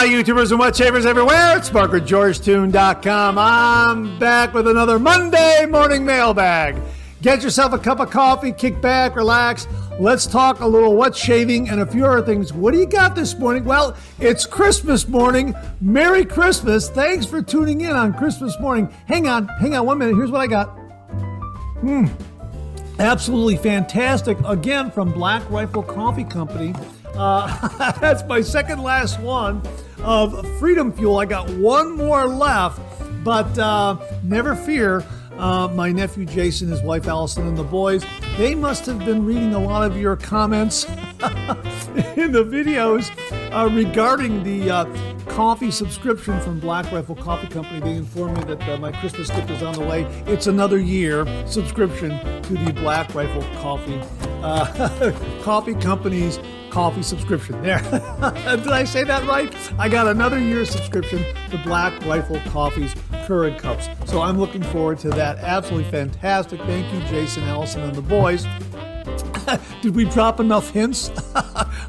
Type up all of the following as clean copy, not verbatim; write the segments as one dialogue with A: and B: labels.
A: Hi, YouTubers and wet shavers everywhere. It's SparkerGeorgeTune.com. I'm back with another Monday morning mailbag. Get yourself a cup of coffee, kick back, relax. Let's talk a little wet shaving and a few other things. What do you got this morning? Well, it's Christmas morning. Merry Christmas. Thanks for tuning in on Christmas morning. Hang on 1 minute. Here's what I got. Absolutely fantastic. Again, from Black Rifle Coffee Company. That's my second last one of Freedom Fuel. I got one more left, but never fear. My nephew Jason, his wife Allison, and the boys, they must have been reading a lot of your comments in the videos regarding the coffee subscription from Black Rifle Coffee Company. They informed me that my Christmas gift is on the way. It's another year subscription to the Black Rifle Coffee Company's coffee subscription. There. Did I say that right? I got another year's subscription to Black Rifle Coffee's Keurig cups. So I'm looking forward to that. Absolutely fantastic. Thank you, Jason, Allison, and the boys. Did we drop enough hints?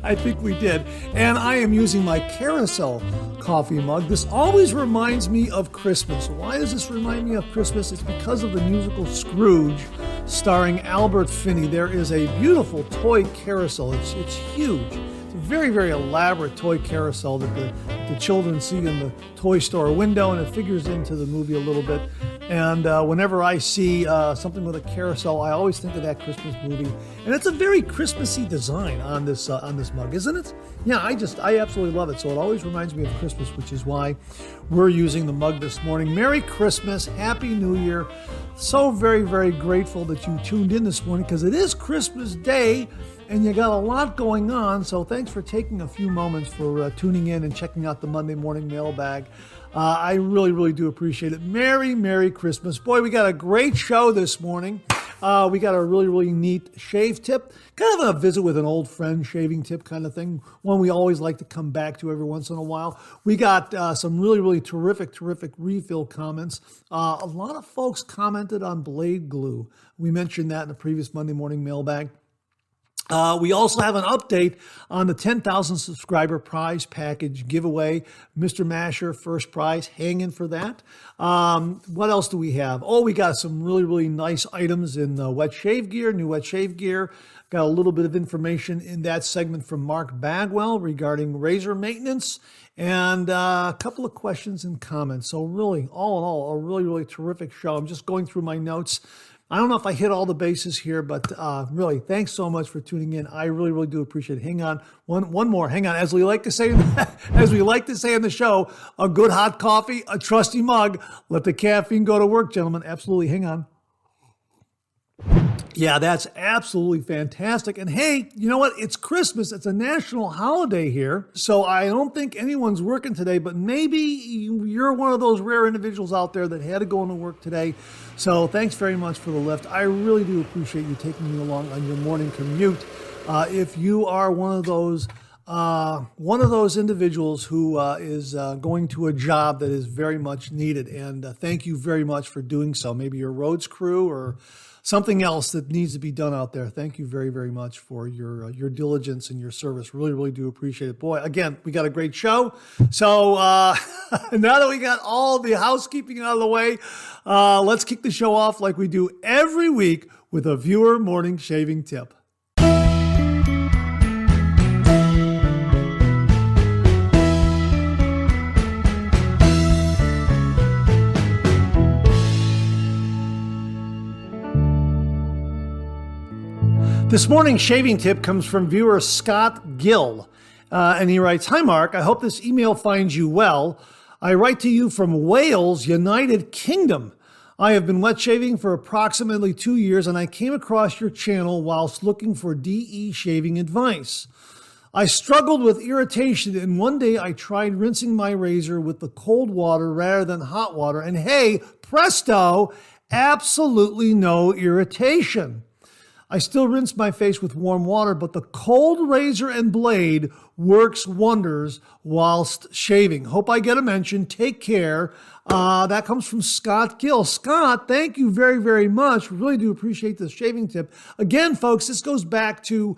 A: I think we did. And I am using my Carousel coffee mug. This always reminds me of Christmas. Why does this remind me of Christmas? It's because of the musical Scrooge starring Albert Finney. There is a beautiful toy carousel. It's huge. It's a very, very elaborate toy carousel that the children see in the toy store window, and it figures into the movie a little bit. And whenever I see something with a carousel, I always think of that Christmas movie. And it's a very Christmassy design on this mug, isn't it? Yeah, I absolutely love it. So it always reminds me of Christmas, which is why we're using the mug this morning. Merry Christmas, Happy New Year. So very, very grateful that you tuned in this morning because it is Christmas Day and you got a lot going on. So thanks for taking a few moments for tuning in and checking out the Monday morning mailbag. I really, really do appreciate it. Merry, Merry Christmas. Boy, we got a great show this morning. We got a really, really neat shave tip. Kind of a visit with an old friend shaving tip kind of thing. One we always like to come back to every once in a while. We got some really, really terrific refill comments. A lot of folks commented on blade glue. We mentioned that in the previous Monday morning mailbag. We also have an update on the 10,000 subscriber prize package giveaway. Mr. Masher, first prize, hang in for that. What else do we have? Oh, we got some really, really nice items in wet shave gear, new wet shave gear. Got a little bit of information in that segment from Mark Bagwell regarding razor maintenance and a couple of questions and comments. So really, all in all, a really, really terrific show. I'm just going through my notes. I don't know if I hit all the bases here, but really, thanks so much for tuning in. I really, really do appreciate it. Hang on, one more. Hang on, as we like to say in the show, a good hot coffee, a trusty mug. Let the caffeine go to work, gentlemen. Absolutely. Hang on. Yeah, that's absolutely fantastic. And hey, you know what? It's Christmas. It's a national holiday here. So I don't think anyone's working today, but maybe you're one of those rare individuals out there that had to go into work today. So thanks very much for the lift. I really do appreciate you taking me along on your morning commute. If you are one of those individuals who is going to a job that is very much needed, and thank you very much for doing so. Maybe your roads crew or something else that needs to be done out there. Thank you very, very much for your diligence and your service. Really, really do appreciate it. Boy, again, we got a great show. So now that we got all the housekeeping out of the way, let's kick the show off like we do every week with a viewer morning shaving tip. This morning's shaving tip comes from viewer Scott Gill, and he writes, "Hi Mark, I hope this email finds you well. I write to you from Wales, United Kingdom. I have been wet shaving for approximately 2 years, and I came across your channel whilst looking for DE shaving advice. I struggled with irritation, and one day I tried rinsing my razor with the cold water rather than hot water, and hey, presto, absolutely no irritation. I still rinse my face with warm water, but the cold razor and blade works wonders whilst shaving. Hope I get a mention. Take care. That comes from Scott Gill. Scott, thank you very, very much. Really do appreciate this shaving tip. Again, folks, this goes back to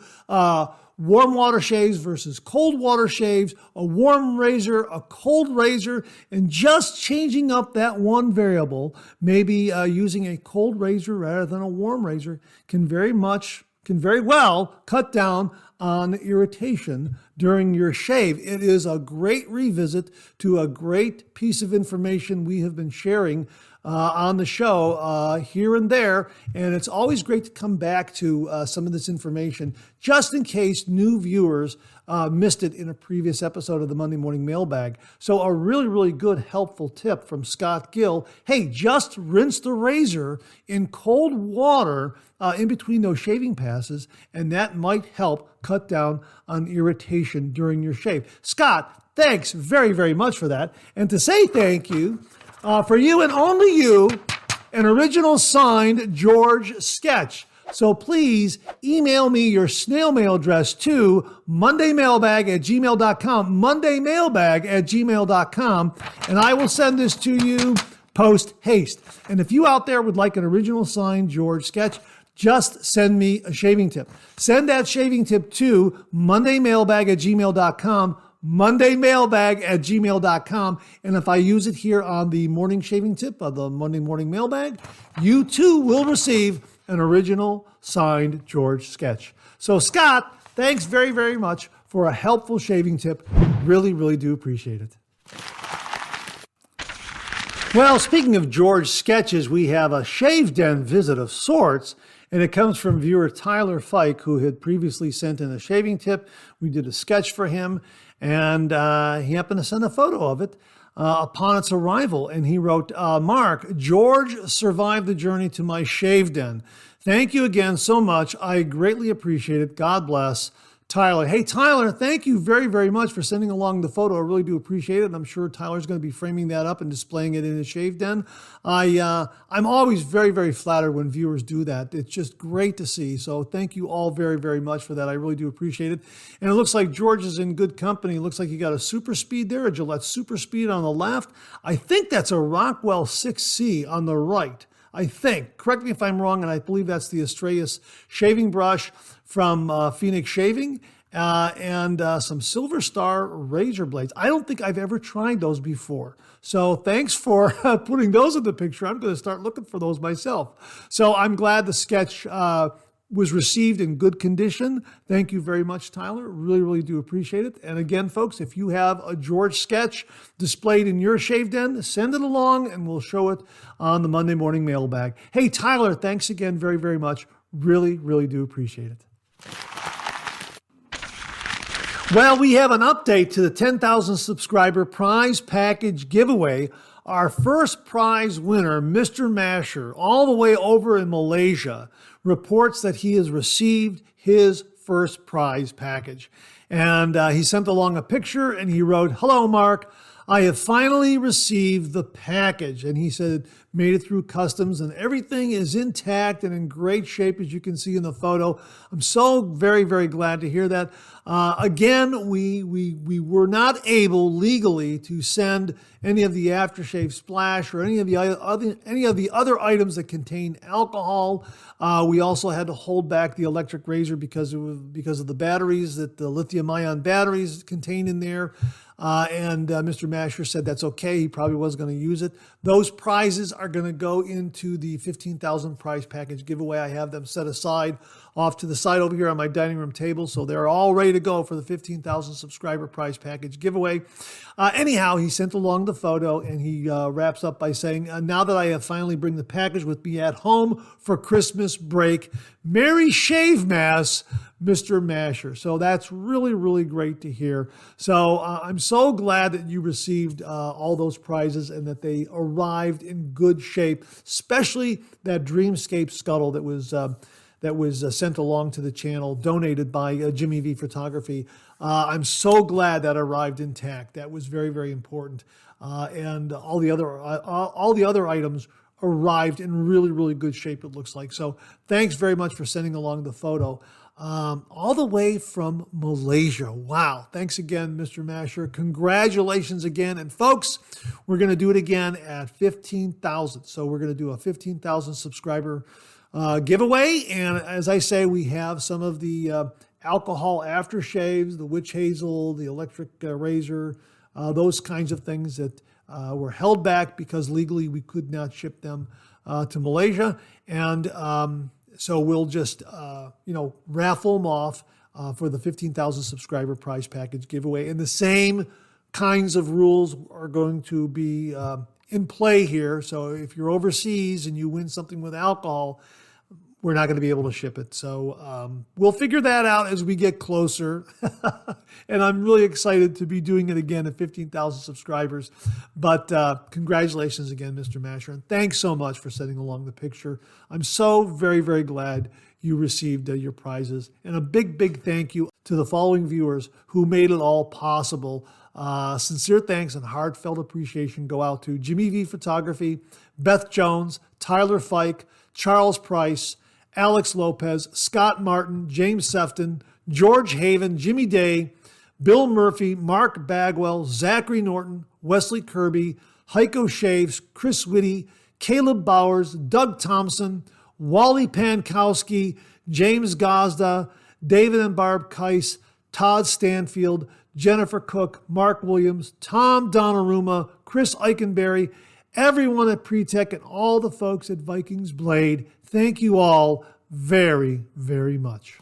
A: warm water shaves versus cold water shaves, a warm razor, a cold razor, and just changing up that one variable, maybe using a cold razor rather than a warm razor, can very well cut down on irritation during your shave. It is a great revisit to a great piece of information we have been sharing on the show here and there, and it's always great to come back to some of this information just in case new viewers missed it in a previous episode of the Monday Morning Mailbag. So a really, really good, helpful tip from Scott Gill. Hey, just rinse the razor in cold water in between those shaving passes, and that might help cut down on irritation during your shave. Scott, thanks very, very much for that. And to say thank you, for you and only you, an original signed George sketch. So please email me your snail mail address to mondaymailbag@gmail.com, mondaymailbag@gmail.com, and I will send this to you post haste. And if you out there would like an original signed George sketch, just send me a shaving tip. Send that shaving tip to mondaymailbag@gmail.com, mondaymailbag@gmail.com. And if I use it here on the morning shaving tip of the Monday Morning Mailbag, you too will receive an original signed George sketch. So Scott, thanks very, very much for a helpful shaving tip. Really, really do appreciate it. Well, speaking of George sketches, we have a shave den visit of sorts. And it comes from viewer Tyler Fike, who had previously sent in a shaving tip. We did a sketch for him, and he happened to send a photo of it upon its arrival. And he wrote, Mark, George survived the journey to my shave den. Thank you again so much. I greatly appreciate it. God bless. Tyler. Hey, Tyler, thank you very, very much for sending along the photo. I really do appreciate it. And I'm sure Tyler's going to be framing that up and displaying it in his shave den. I'm always very, very flattered when viewers do that. It's just great to see. So thank you all very, very much for that. I really do appreciate it. And it looks like George is in good company. It looks like you got a Super Speed there, a Gillette Super Speed on the left. I think that's a Rockwell 6C on the right. I think. Correct me if I'm wrong, and I believe that's the Astraeus shaving brush from Phoenix Shaving, and some Silver Star razor blades. I don't think I've ever tried those before. So thanks for putting those in the picture. I'm going to start looking for those myself. So I'm glad the sketch was received in good condition. Thank you very much, Tyler. Really, really do appreciate it. And again, folks, if you have a George sketch displayed in your shave den, send it along and we'll show it on the Monday Morning Mailbag. Hey, Tyler, thanks again very, very much. Really, really do appreciate it. Well, we have an update to the 10,000 subscriber prize package giveaway. Our first prize winner, Mr. Masher, all the way over in Malaysia, reports that he has received his first prize package. And he sent along a picture and he wrote, "Hello, Mark. I have finally received the package." And he said, made it through customs and everything is intact and in great shape, as you can see in the photo. I'm so very, very glad to hear that. Again, we were not able legally to send any of the aftershave splash or any of the other items that contain alcohol. We also had to hold back the electric razor because of the batteries, that the lithium-ion batteries contained in there. And Mr. Masher said that's okay. He probably was going to use it. Those prizes are going to go into the 15,000 prize package giveaway. I have them set aside off to the side over here on my dining room table. So they're all ready to go for the 15,000 subscriber prize package giveaway. Anyhow, he sent along the photo and he wraps up by saying, now that I have finally bring the package with me at home for Christmas break, Merry Shave Mass, Mr. Masher. So that's really, really great to hear. So I'm so glad that you received all those prizes and that they arrived in good shape, especially that Dreamscape scuttle that was sent along to the channel, donated by Jimmy V Photography. I'm so glad that arrived intact. That was very, very important. And all the other items arrived in really, really good shape, it looks like. So thanks very much for sending along the photo. all the way from Malaysia. Wow. Thanks again, Mr. Masher. Congratulations again. And folks, we're going to do it again at 15,000. So we're going to do a 15,000 subscriber giveaway. And as I say, we have some of the alcohol aftershaves, the witch hazel, the electric razor, those kinds of things that were held back because legally we could not ship them to Malaysia. And so we'll just, raffle them off for the 15,000 subscriber prize package giveaway. And the same kinds of rules are going to be in play here. So if you're overseas and you win something with alcohol, we're not going to be able to ship it. So we'll figure that out as we get closer. And I'm really excited to be doing it again at 15,000 subscribers. But congratulations again, Mr. Masher. And thanks so much for sending along the picture. I'm so very, very glad you received your prizes. And a big, big thank you to the following viewers who made it all possible. Sincere thanks and heartfelt appreciation go out to Jimmy V Photography, Beth Jones, Tyler Fike, Charles Price, Alex Lopez, Scott Martin, James Sefton, George Haven, Jimmy Day, Bill Murphy, Mark Bagwell, Zachary Norton, Wesley Kirby, Heiko Shaves, Chris Whitty, Caleb Bowers, Doug Thompson, Wally Pankowski, James Gazda, David and Barb Keiss, Todd Stanfield, Jennifer Cook, Mark Williams, Tom Donnarumma, Chris Eikenberry, everyone at Pretech, and all the folks at Vikings Blade. Thank you all very, very much.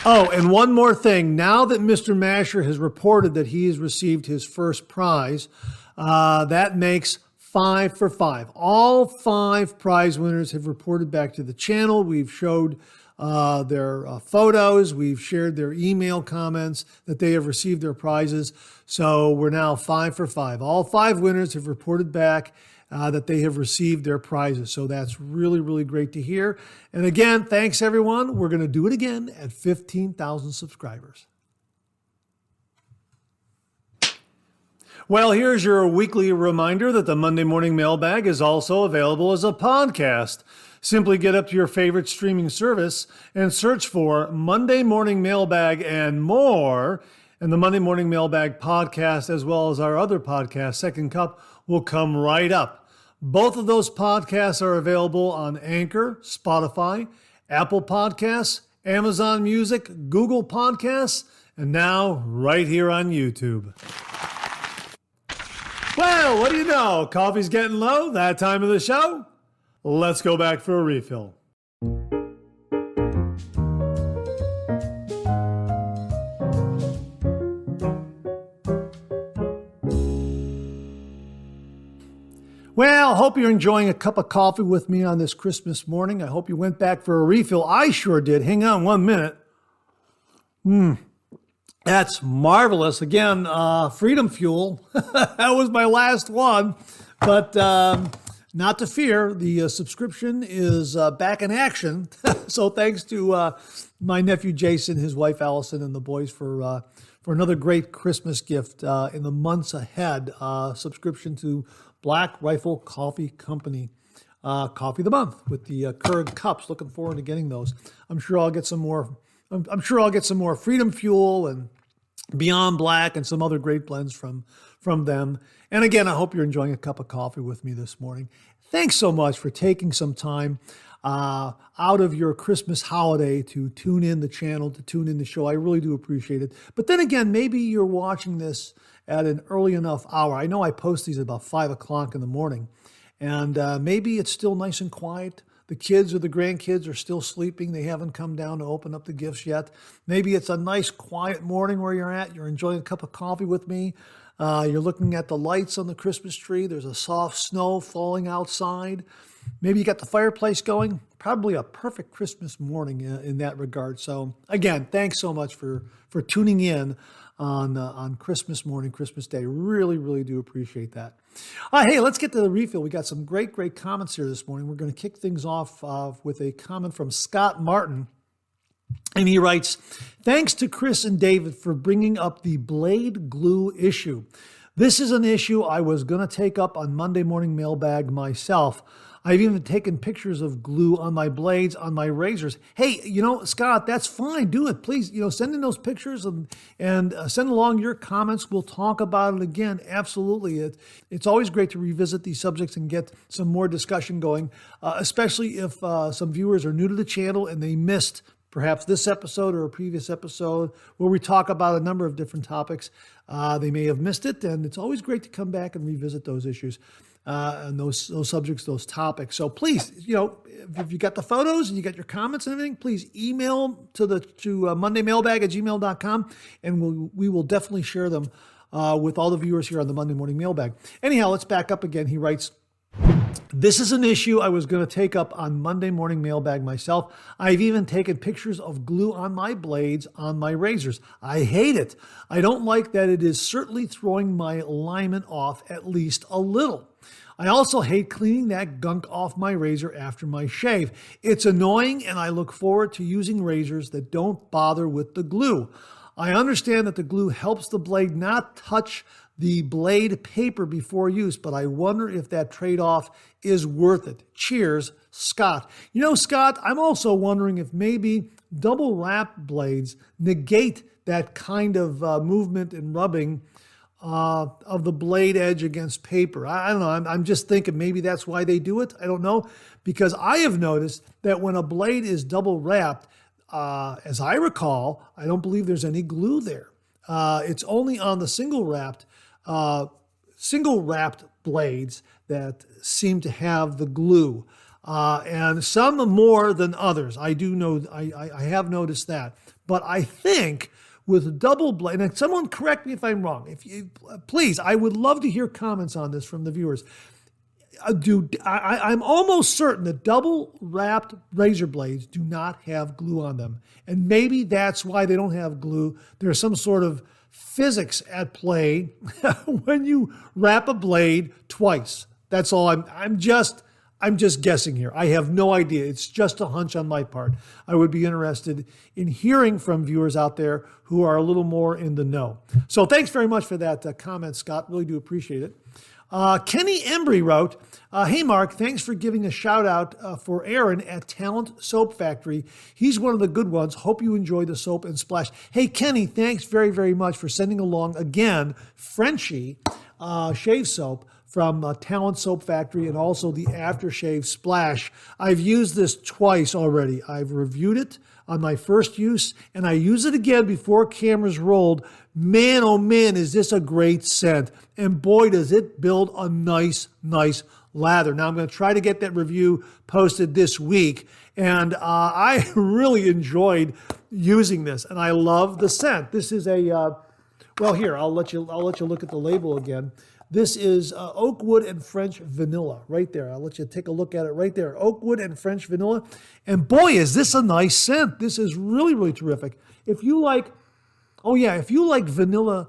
A: Oh, and one more thing. Now that Mr. Masher has reported that he has received his first prize, that makes 5 for 5. All 5 prize winners have reported back to the channel. We've showed their photos. We've shared their email comments that they have received their prizes. So we're now 5 for 5. All 5 winners have reported back that they have received their prizes. So that's really, really great to hear. And again, thanks everyone. We're going to do it again at 15,000 subscribers. Well, here's your weekly reminder that the Monday Morning Mailbag is also available as a podcast. Simply get up to your favorite streaming service and search for Monday Morning Mailbag and more. And the Monday Morning Mailbag podcast, as well as our other podcast, Second Cup, will come right up. Both of those podcasts are available on Anchor, Spotify, Apple Podcasts, Amazon Music, Google Podcasts, and now right here on YouTube. Well, what do you know? Coffee's getting low, that time of the show. Let's go back for a refill. Well, hope you're enjoying a cup of coffee with me on this Christmas morning. I hope you went back for a refill. I sure did. Hang on 1 minute. That's marvelous. Again, Freedom Fuel. That was my last one. But not to fear, the subscription is back in action. So thanks to my nephew Jason, his wife Allison, and the boys for another great Christmas gift in the months ahead. Subscription to Black Rifle Coffee Company. Coffee of the month with the Keurig cups. Looking forward to getting those. I'm sure I'll get some more. I'm sure I'll get some more Freedom Fuel and Beyond Black and some other great blends from them. And again, I hope you're enjoying a cup of coffee with me this morning. Thanks so much for taking some time out of your Christmas holiday to tune in the channel, to tune in the show. I really do appreciate it. But then again, maybe you're watching this at an early enough hour. I know I post these about 5 o'clock in the morning, and maybe it's still nice and quiet. The kids or the grandkids are still sleeping. They haven't come down to open up the gifts yet. Maybe it's a nice quiet morning where you're at. You're enjoying a cup of coffee with me. You're looking at the lights on the Christmas tree. There's a soft snow falling outside. Maybe you got the fireplace going. Probably a perfect Christmas morning in that regard. So again, thanks so much for tuning in on Christmas morning, Christmas Day. Really, really do appreciate that. Hey, let's get to the refill. We got some great comments here this morning. We're going to kick things off with a comment from Scott Martin. And he writes, thanks to Chris and David for bringing up the blade glue issue. This is an issue I was going to take up on Monday Morning Mailbag myself. I've even taken pictures of glue on my blades, on my razors. Hey, Scott, that's fine. Do it. Please, send in those pictures and send along your comments. We'll talk about it again. Absolutely. It's always great to revisit these subjects and get some more discussion going, especially if some viewers are new to the channel and they missed perhaps this episode or a previous episode where we talk about a number of different topics. They may have missed it, and it's always great to come back and revisit those issues and those subjects, those topics. So please, if you got the photos and you got your comments and everything, please email to mondaymailbag@gmail.com, and we will definitely share them with all the viewers here on the Monday Morning Mailbag. Anyhow, let's back up again. He writes, this is an issue I was going to take up on Monday Morning Mailbag myself. I've even taken pictures of glue on my blades, on my razors. I hate it. I don't like that it is certainly throwing my alignment off at least a little. I also hate cleaning that gunk off my razor after my shave. It's annoying, and I look forward to using razors that don't bother with the glue. I understand that the glue helps the blade not touch the blade paper before use, but I wonder if that trade-off is worth it. Cheers, Scott. Scott, I'm also wondering if maybe double wrap blades negate that kind of movement and rubbing of the blade edge against paper. I don't know. I'm just thinking maybe that's why they do it. I don't know, because I have noticed that when a blade is double wrapped, as I recall, I don't believe there's any glue there. It's only on the single wrapped blades that seem to have the glue, and some more than others. I do know, I have noticed that. But I think with double blade, and someone correct me if I'm wrong. If you please, I would love to hear comments on this from the viewers. I'm almost certain that double wrapped razor blades do not have glue on them. And maybe that's why they don't have glue. There's some sort of physics at play when you wrap a blade twice. That's all. I'm just guessing here. I have no idea. It's just a hunch on my part. I would be interested in hearing from viewers out there who are a little more in the know. So thanks very much for that comment, Scott. Really do appreciate it. Kenny Embry wrote, hey, Mark, thanks for giving a shout out for Aaron at Talent Soap Factory. He's one of the good ones. Hope you enjoy the soap and splash. Hey, Kenny, thanks very, very much for sending along, again, Frenchie shave soap from Talent Soap Factory, and also the Aftershave Splash. I've used this twice already. I've reviewed it on my first use, and I use it again before cameras rolled. Man, oh man, is this a great scent. And boy, does it build a nice lather. Now, I'm going to try to get that review posted this week, and I really enjoyed using this, and I love the scent. This is a, well, here, I'll let you look at the label again. This is oak wood and French vanilla right there. I'll let you take a look at it right there. Oak wood and French vanilla. And boy, is this a nice scent. This is really, really terrific. If you like, if you like vanilla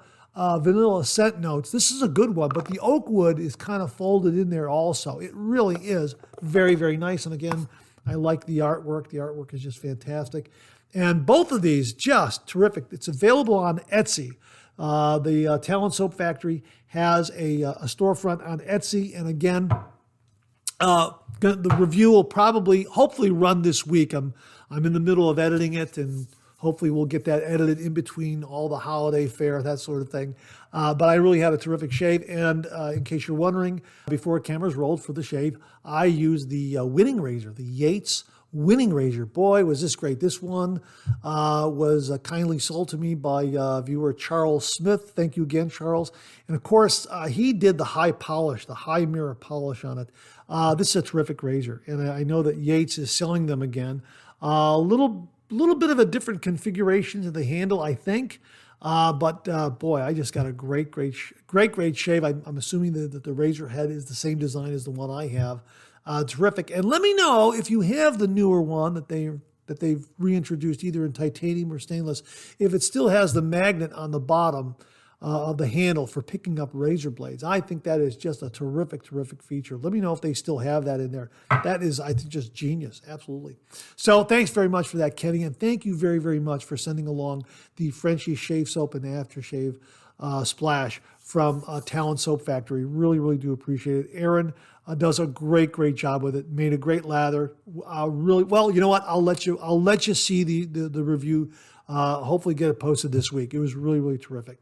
A: scent notes, this is a good one. But the oak wood is kind of folded in there also. It really is very, very nice. And again, I like the artwork. The artwork is just fantastic. And both of these, just terrific. It's available on Etsy. The Talent Soap Factory has a storefront on Etsy, and again, the review will hopefully run this week. I'm in the middle of editing it, and hopefully we'll get that edited in between all the holiday fare, that sort of thing. But I really had a terrific shave, and in case you're wondering, before cameras rolled for the shave, I used the winning razor, the Yates winning razor. Boy, was this great. This one was kindly sold to me by viewer Charles Smith. Thank you again, Charles. And of course, he did the high polish, the high mirror polish on it. This is a terrific razor, and I know that Yates is selling them again. A little bit of a different configuration to the handle, I think. But boy, I just got a great shave. I'm assuming that the razor head is the same design as the one I have. Terrific. And let me know if you have the newer one that they've reintroduced, either in titanium or stainless, if it still has the magnet on the bottom of the handle for picking up razor blades. I think that is just a terrific, terrific feature. Let me know if they still have that in there. That is, I think, just genius. Absolutely. So thanks very much for that, Kenny. And thank you very, very much for sending along the Frenchie Shave Soap and Aftershave Splash from Talon Soap Factory. Really, really do appreciate it. Aaron does a great, great job with it. Made a great lather. Really well. You know what? I'll let you see the review. Hopefully, get it posted this week. It was really, really terrific.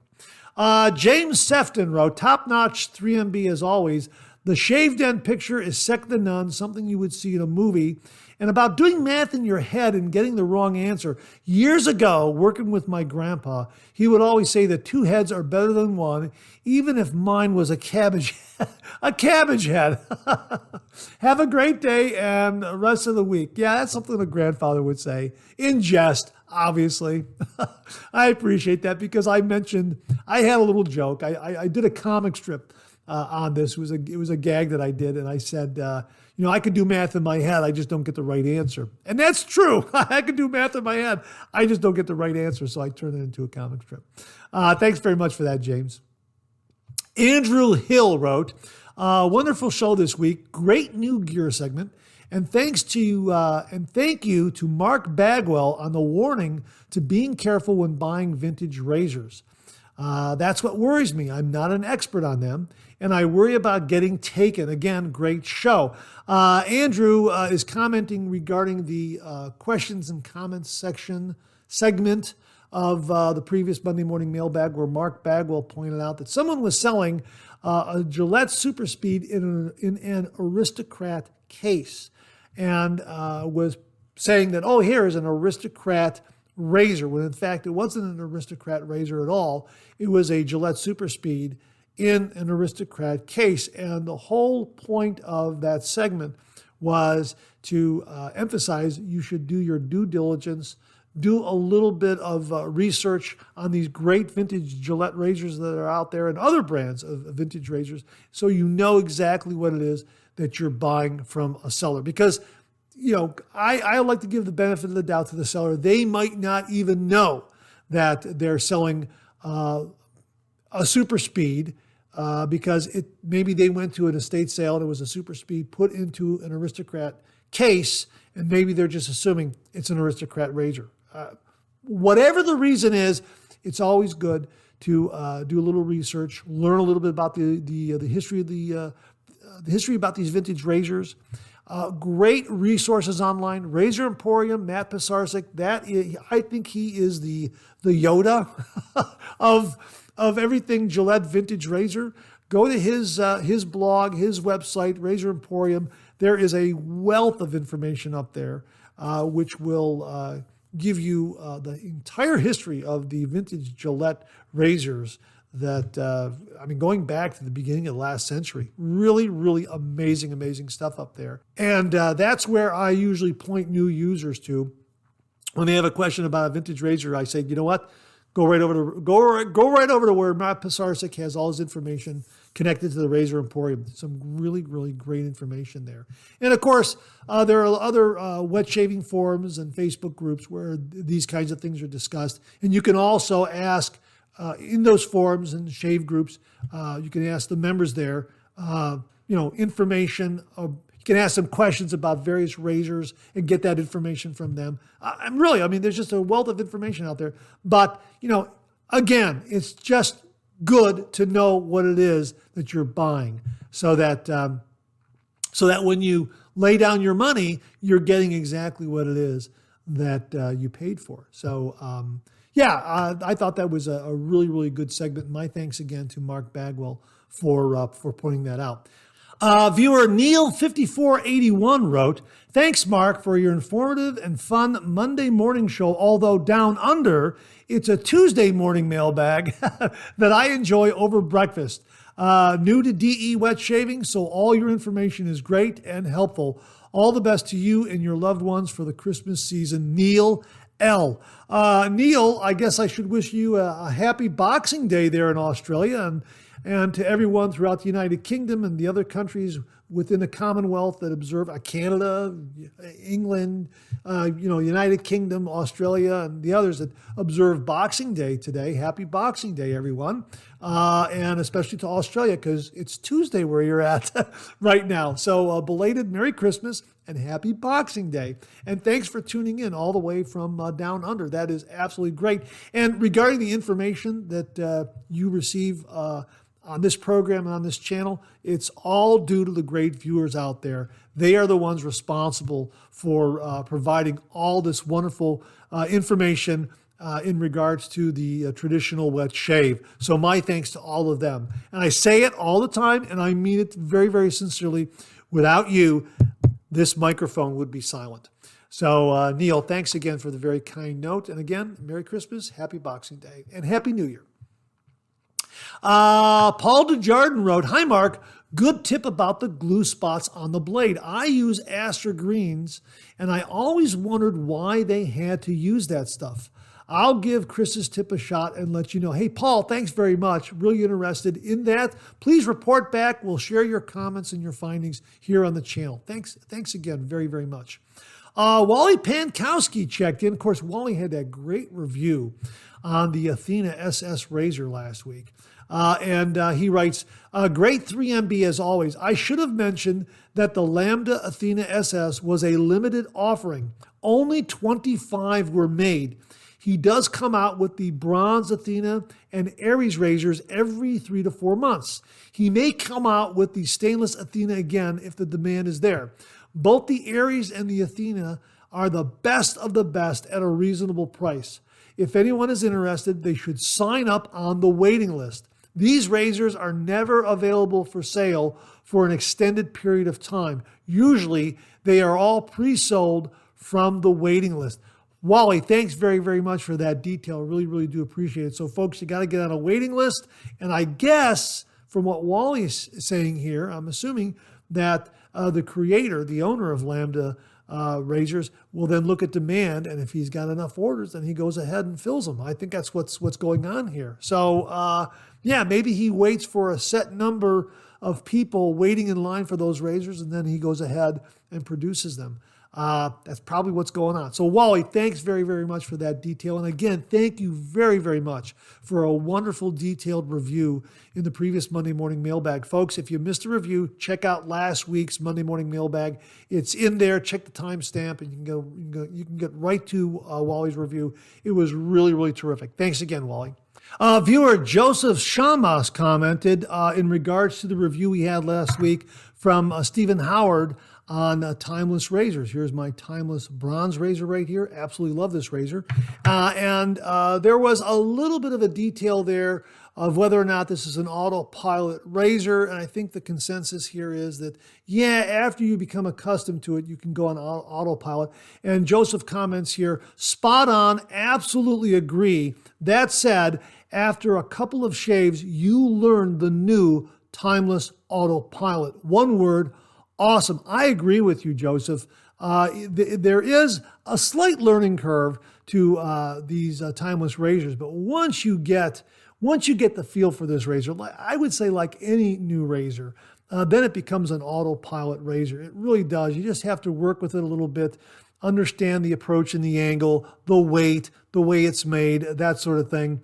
A: James Sefton wrote, top-notch 3MB as always. The shaved end picture is second to none, something you would see in a movie. And about doing math in your head and getting the wrong answer. Years ago, working with my grandpa, he would always say that two heads are better than one, even if mine was a cabbage head. Have a great day and the rest of the week. Yeah, that's something a grandfather would say. In jest, obviously. I appreciate that because I mentioned, I had a little joke. I did a comic strip on this. It was a gag that I did, and I said, I could do math in my head. I just don't get the right answer. And that's true. I could do math in my head. I just don't get the right answer, so I turned it into a comic strip. Thanks very much for that, James. Andrew Hill wrote, wonderful show this week. Great new gear segment. And thank you to Mark Bagwell on the warning to being careful when buying vintage razors. That's what worries me. I'm not an expert on them, and I worry about getting taken. Again, great show. Andrew is commenting regarding the questions and comments segment of the previous Monday morning mailbag, where Mark Bagwell pointed out that someone was selling a Gillette Super Speed in an Aristocrat case, and was saying that, here is an Aristocrat razor, when in fact it wasn't an Aristocrat razor at all. It was a Gillette Super Speed in an Aristocrat case. And the whole point of that segment was to emphasize you should do your due diligence, do a little bit of research on these great vintage Gillette razors that are out there and other brands of vintage razors, so you know exactly what it is that you're buying from a seller. Because I like to give the benefit of the doubt to the seller. They might not even know that they're selling a Super Speed because maybe they went to an estate sale and it was a Super Speed put into an Aristocrat case, and maybe they're just assuming it's an Aristocrat razor. Whatever the reason is, it's always good to do a little research, learn a little bit about the history of the history about these vintage razors. Great resources online. Razor Emporium, Matt Pisarcik. I think he is the Yoda of everything Gillette vintage razor. Go to his blog, his website, Razor Emporium. There is a wealth of information up there, which will give you the entire history of the vintage Gillette razors that, going back to the beginning of the last century. Really, really amazing, amazing stuff up there. And that's where I usually point new users to. When they have a question about a vintage razor, I say, you know what? Go right over to where Matt Pisarcik has all his information connected to the Razor Emporium. Some really, really great information there. And of course, there are other wet shaving forums and Facebook groups where these kinds of things are discussed. And you can also ask in those forums and shave groups, you can ask the members there, information. You can ask them questions about various razors and get that information from them. There's just a wealth of information out there. But, again, it's just good to know what it is that you're buying so that when you lay down your money, you're getting exactly what it is that you paid for. So, I thought that was a really, really good segment. My thanks again to Mark Bagwell for pointing that out. Viewer Neil5481 wrote, thanks, Mark, for your informative and fun Monday morning show. Although down under, it's a Tuesday morning mailbag that I enjoy over breakfast. New to DE wet shaving, so all your information is great and helpful. All the best to you and your loved ones for the Christmas season. Neil L. Neil, I guess I should wish you a happy Boxing Day there in Australia. And to everyone throughout the United Kingdom and the other countries within the Commonwealth that observe Canada, England, United Kingdom, Australia, and the others that observe Boxing Day today. Happy Boxing Day, everyone. And especially to Australia, because it's Tuesday where you're at right now. So belated Merry Christmas and Happy Boxing Day. And thanks for tuning in all the way from down under. That is absolutely great. And regarding the information that you receive on this program and on this channel, it's all due to the great viewers out there. They are the ones responsible for providing all this wonderful information in regards to the traditional wet shave. So my thanks to all of them. And I say it all the time, and I mean it very, very sincerely. Without you, this microphone would be silent. So Neil, thanks again for the very kind note. And again, Merry Christmas, Happy Boxing Day, and Happy New Year. Paul DeJardin wrote, "Hi, Mark. Good tip about the glue spots on the blade. I use Astra Greens, and I always wondered why they had to use that stuff. I'll give Chris's tip a shot and let you know." Hey, Paul, thanks very much. Really interested in that. Please report back. We'll share your comments and your findings here on the channel. Thanks again very, very much. Wally Pankowski checked in. Of course, Wally had that great review on the Athena SS razor last week. And he writes, "Great 3MB as always. I should have mentioned that the Lambda Athena SS was a limited offering. Only 25 were made. He does come out with the Bronze Athena and Aries razors every 3 to 4 months. He may come out with the Stainless Athena again if the demand is there. Both the Aries and the Athena are the best of the best at a reasonable price. If anyone is interested, they should sign up on the waiting list. These razors are never available for sale for an extended period of time. Usually, they are all pre-sold from the waiting list." Wally, thanks very, very much for that detail. Really, really do appreciate it. So, folks, you got to get on a waiting list. And I guess from what Wally is saying here, I'm assuming that the creator, the owner of Lambda razors, will then look at demand, and if he's got enough orders, then he goes ahead and fills them. I think that's what's going on here. So, yeah, maybe he waits for a set number of people waiting in line for those razors, and then he goes ahead and produces them. That's probably what's going on. So, Wally, thanks very, very much for that detail. And again, thank you very, very much for a wonderful detailed review in the previous Monday morning mailbag. Folks, if you missed a review, check out last week's Monday morning mailbag. It's in there. Check the timestamp, and you can get right to Wally's review. It was really, really terrific. Thanks again, Wally. Viewer Joseph Shamas commented in regards to the review we had last week from Stephen Howard on timeless razors. Here's my timeless bronze razor right here. Absolutely love this razor. And there was a little bit of a detail there of whether or not this is an autopilot razor. And I think the consensus here is that, yeah, after you become accustomed to it, you can go on autopilot. And Joseph comments here, spot on, absolutely agree. That said, after a couple of shaves, you learn the new timeless autopilot. One word, awesome. I agree with you, Joseph. There is a slight learning curve to these timeless razors, but once you get the feel for this razor, I would say like any new razor, then it becomes an autopilot razor. It really does. You just have to work with it a little bit, understand the approach and the angle, the weight, the way it's made, that sort of thing.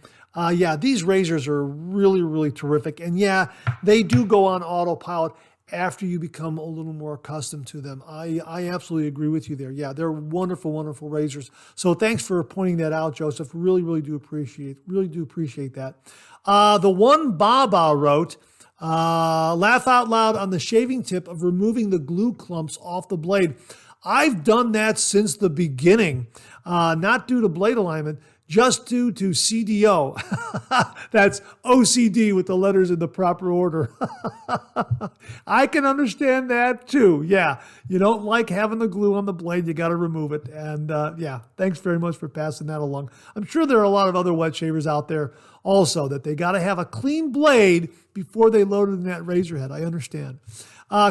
A: Yeah, these razors are really, really terrific. And yeah, they do go on autopilot after you become a little more accustomed to them. I absolutely agree with you there. Yeah, they're wonderful, wonderful razors. So thanks for pointing that out, Joseph. Really, really do appreciate that. The one Baba wrote, laugh out loud on the shaving tip of removing the glue clumps off the blade. I've done that since the beginning, not due to blade alignment, just due to CDO. That's OCD with the letters in the proper order. I can understand that too. Yeah, you don't like having the glue on the blade, you got to remove it. And yeah, thanks very much for passing that along. I'm sure there are a lot of other wet shavers out there also that they got to have a clean blade before they load it in that razor head. I understand.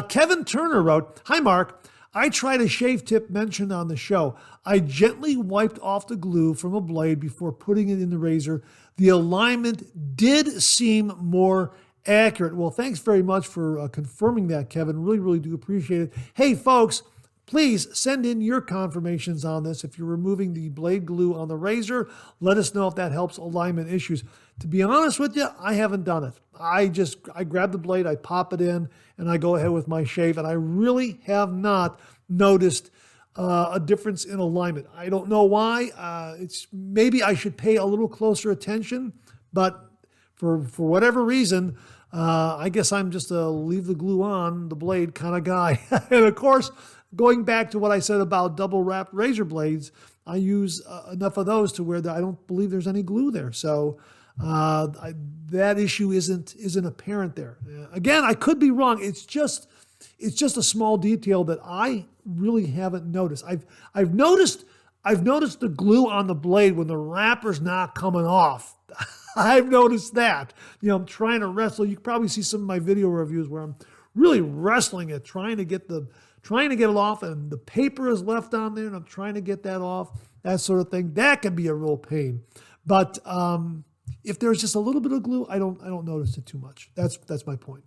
A: Kevin Turner wrote, "Hi, Mark. I tried a shave tip mentioned on the show. I gently wiped off the glue from a blade before putting it in the razor. The alignment did seem more accurate. Well, thanks very much for confirming that, Kevin. Really, really do appreciate it. Hey, folks, please send in your confirmations on this. If you're removing the blade glue on the razor, let us know if that helps alignment issues. To be honest with you, I haven't done it. I grab the blade, I pop it in, and I go ahead with my shave, and I really have not noticed a difference in alignment. I don't know why. Maybe I should pay a little closer attention, but for whatever reason, I guess I'm just a leave the glue on the blade kind of guy. And of course, going back to what I said about double wrapped razor blades, I use enough of those to where I don't believe there's any glue there. So that issue isn't apparent there. Again, I could be wrong. It's just a small detail that I really haven't noticed. I've noticed the glue on the blade when the wrapper's not coming off. I've noticed that. I'm trying to wrestle. You can probably see some of my video reviews where I'm really wrestling it, trying to get it off, and the paper is left on there, and I'm trying to get that off, that sort of thing. That can be a real pain. But if there's just a little bit of glue, I don't notice it too much. That's my point.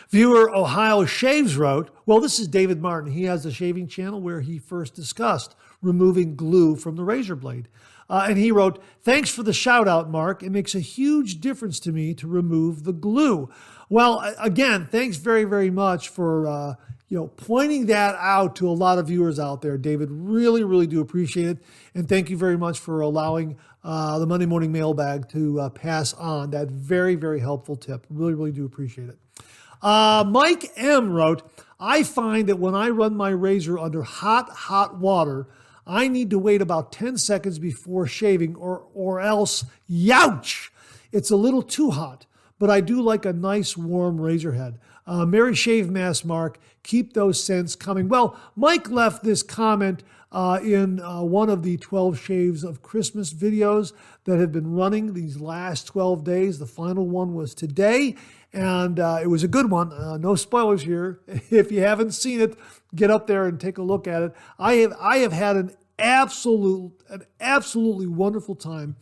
A: Viewer Ohio Shaves wrote, well, this is David Martin. He has a shaving channel where he first discussed removing glue from the razor blade. And he wrote, thanks for the shout out, Mark. It makes a huge difference to me to remove the glue. Well, again, thanks very, very much for pointing that out to a lot of viewers out there, David. Really, really do appreciate it. And thank you very much for allowing the Monday Morning Mailbag to pass on that very, very helpful tip. Really, really do appreciate it. Mike M. wrote, I find that when I run my razor under hot water, I need to wait about 10 seconds before shaving or else, youch, it's a little too hot. But I do like a nice warm razor head. Merry Shave Mask, Mark. Keep those scents coming. Well, Mike left this comment in one of the 12 Shaves of Christmas videos that have been running these last 12 days. The final one was today, and it was a good one. No spoilers here. If you haven't seen it, get up there and take a look at it. I have had an absolutely wonderful time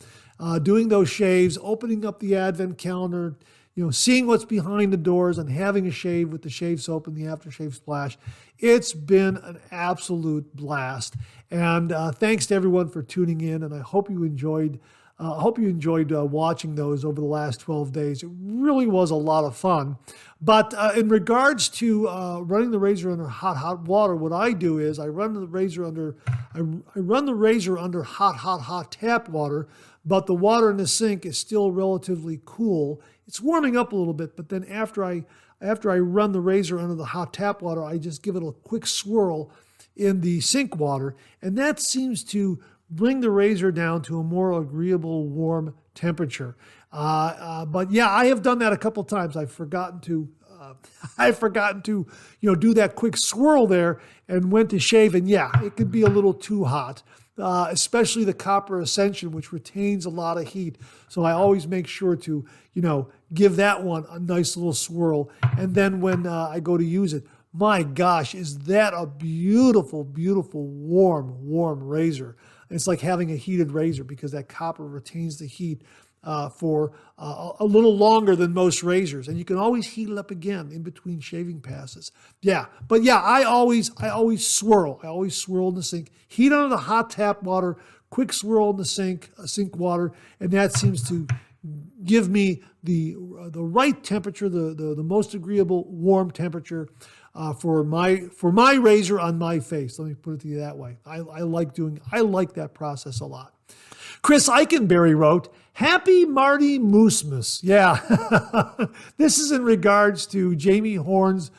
A: doing those shaves, opening up the advent calendar, seeing what's behind the doors and having a shave with the shave soap and the aftershave splash. It's been an absolute blast. And thanks to everyone for tuning in. And I hope you enjoyed watching those over the last 12 days. It really was a lot of fun. But in regards to running the razor under hot water, what I do is I run the razor under hot tap water, but the water in the sink is still relatively cool. It's warming up a little bit, but then after I run the razor under the hot tap water, I just give it a quick swirl in the sink water, and that seems to bring the razor down to a more agreeable warm temperature. But yeah, I have done that a couple times. I've forgotten to do that quick swirl there and went to shave, and yeah, it could be a little too hot. Especially the copper ascension, which retains a lot of heat. So I always make sure to, give that one a nice little swirl. And then when I go to use it, my gosh, is that a beautiful, beautiful, warm razor. It's like having a heated razor because that copper retains the heat for a little longer than most razors. And you can always heat it up again in between shaving passes. Yeah, but yeah, I always swirl. I always swirl in the sink. Heat under the hot tap water, quick swirl in the sink water, and that seems to give me the right temperature, the most agreeable warm temperature for my razor on my face. Let me put it to you that way. I like that process a lot. Chris Eichenberry wrote, Happy Marty Moosemas. Yeah, this is in regards to Jamie Horn's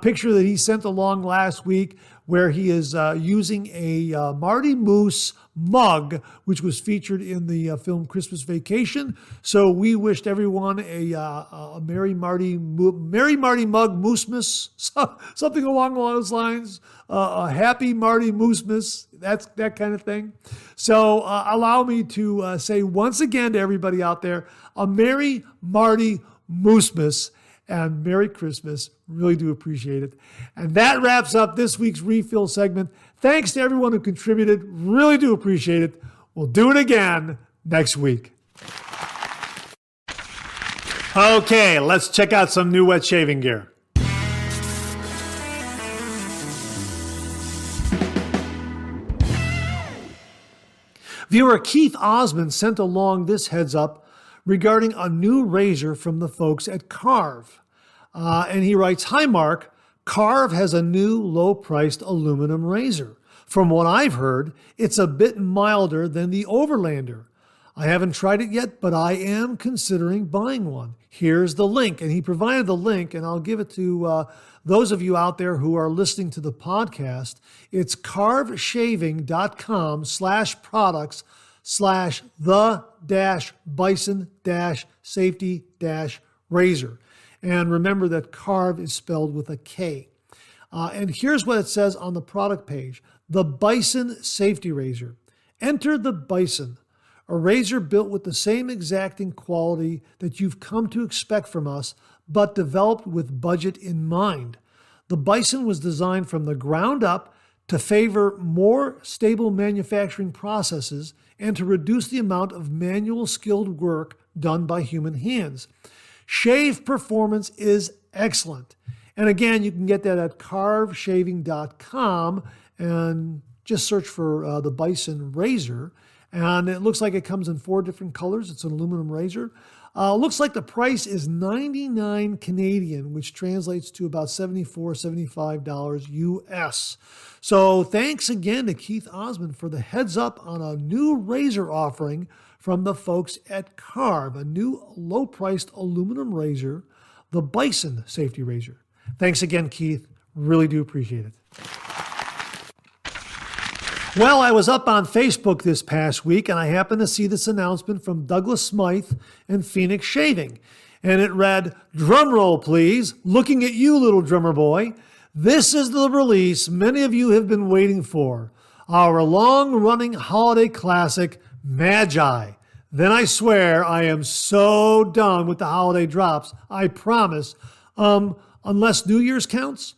A: picture that he sent along last week where he is using a Marty Moose mug, which was featured in the film Christmas Vacation. So we wished everyone a Merry Marty mug Moosemas, something along those lines. A happy Marty Moosemas, that kind of thing. So allow me to say once again to everybody out there, a Merry Marty Moosemas and Merry Christmas. Really do appreciate it. And that wraps up this week's refill segment. Thanks to everyone who contributed. Really do appreciate it. We'll do it again next week. Okay, let's check out some new wet shaving gear. Viewer Keith Osmond sent along this heads up regarding a new razor from the folks at Karve. And he writes, "Hi Mark, Karve has a new low-priced aluminum razor. From what I've heard, it's a bit milder than the Overlander. I haven't tried it yet, but I am considering buying one. Here's the link." And he provided the link, and I'll give it to those of you out there who are listening to the podcast. It's carveshaving.com/products/the-bison-safety-razor. And remember that Karve is spelled with a K. And here's what it says on the product page. The Bison Safety Razor. Enter the Bison, a razor built with the same exacting quality that you've come to expect from us, but developed with budget in mind. The Bison was designed from the ground up to favor more stable manufacturing processes and to reduce the amount of manual skilled work done by human hands. Shave performance is excellent. And again, you can get that at carveshaving.com and just search for the Bison razor. And it looks like it comes in 4 different colors. It's an aluminum razor. Looks like the price is $99 Canadian, which translates to about $74, $75 US. So thanks again to Keith Osmond for the heads up on a new razor offering from the folks at Karve, a new low-priced aluminum razor, the Bison Safety Razor. Thanks again, Keith. Really do appreciate it. Well, I was up on Facebook this past week, and I happened to see this announcement from Douglas Smythe and Phoenix Shaving. And it read, "Drum roll, please. Looking at you, little drummer boy. This is the release many of you have been waiting for. Our long-running holiday classic, Magi. Then I swear I am so done with the holiday drops. I promise. Unless New Year's counts.